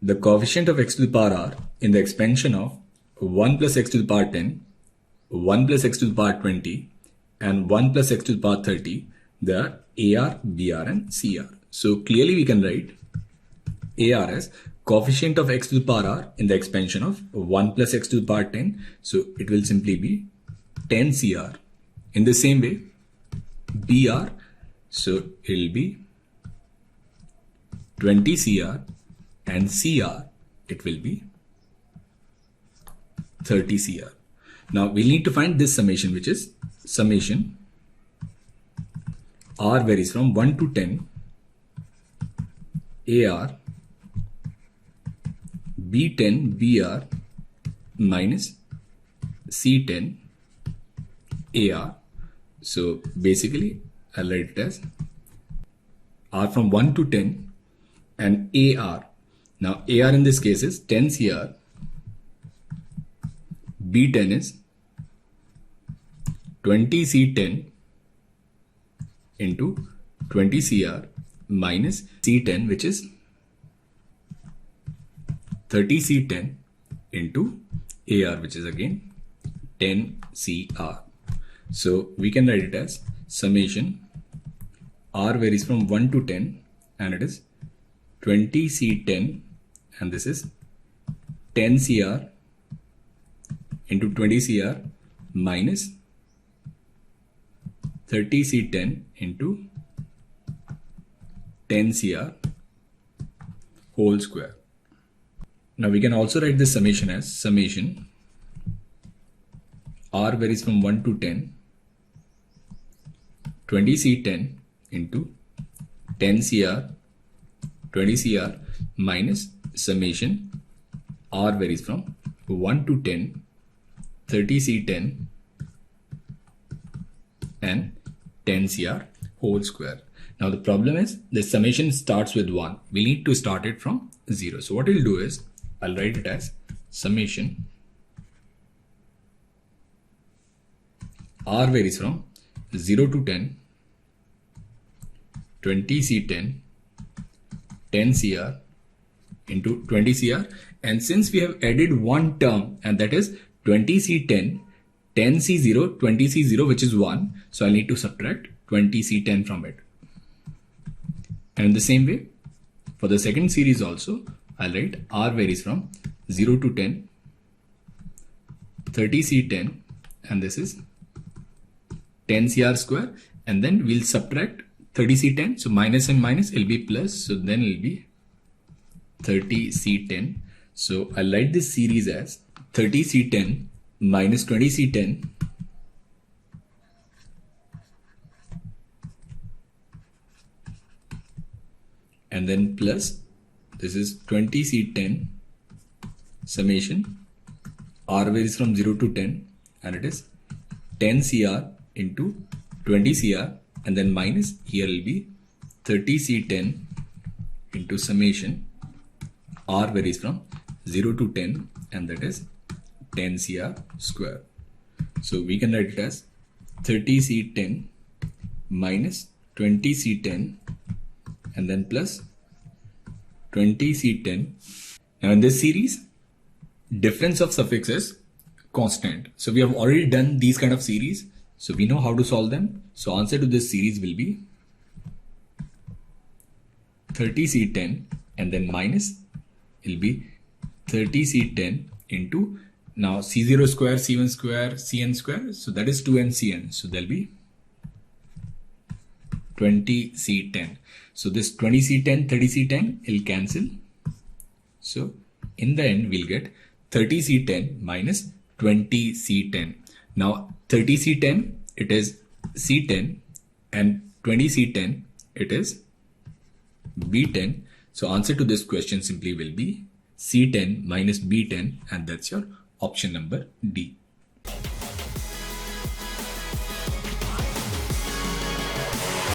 the coefficient of x to the power r in the expansion of 1 plus x to the power 10, 1 plus x to the power 20, and 1 plus x to the power 30, they are AR, BR, and CR. So clearly we can write AR as coefficient of x to the power r in the expansion of 1 plus x to the power 10. So it will simply be 10 CR. In the same way, BR, so it will be 20 CR, and CR, it will be 30 CR. Now we need to find this summation, which is summation R varies from 1 to 10 AR B10Br minus C10 AR. So basically I'll write it as R from 1 to 10 and AR. Now AR in this case is 10 CR, B10 is 20 C10 into 20 CR minus C10, which is 30 C10 into AR, which is again 10 CR. So we can write it as summation R varies from 1 to 10 and it is 20 C10 and this is 10 CR into 20 CR minus 30 C10 into 10 CR whole square. Now we can also write this summation as summation R varies from 1 to 10, 20 C10 into 10 CR, 20 CR minus summation R varies from 1 to 10, 30 C10 and 10 CR whole square. Now the problem is the summation starts with 1. We need to start it from 0. So what we'll do is I'll write it as summation R varies from 0 to 10, 20 C10, 10 CR into 20 CR, and since we have added one term and that is 20 C10, 10 C0, 20 C0, which is 1, so I need to subtract 20 C10 from it. And in the same way for the second series also I'll write R varies from 0 to 10, 30 C10 and this is 10 CR square, and then we'll subtract 30 C10, so minus and minus will be plus, so then it will be 30 C10. So I'll write this series as 30 C10 minus 20 C10 and then plus this is 20 C10 summation R varies from 0 to 10 and it is 10 CR into 20 CR and then minus here will be 30 C10 into summation R varies from 0 to 10 and that is 10 CR square. So we can write it as 30 C10 minus 20 C10 and then plus 20 C10. Now in this series, difference of suffix is constant. So we have already done these kind of series. So we know how to solve them. So answer to this series will be 30 C10 and then minus will be 30 C10 into now C0 square, C1 square, Cn square. So that is 2n Cn. So there'll be 20 C10. So this 20 C10, 30 C10 will cancel. So in the end we'll get 30 C10 minus 20 C10. Now 30 C10 it is C10 and 20 C10 it is B10. So answer to this question simply will be C10 minus B10 and that's your option number D.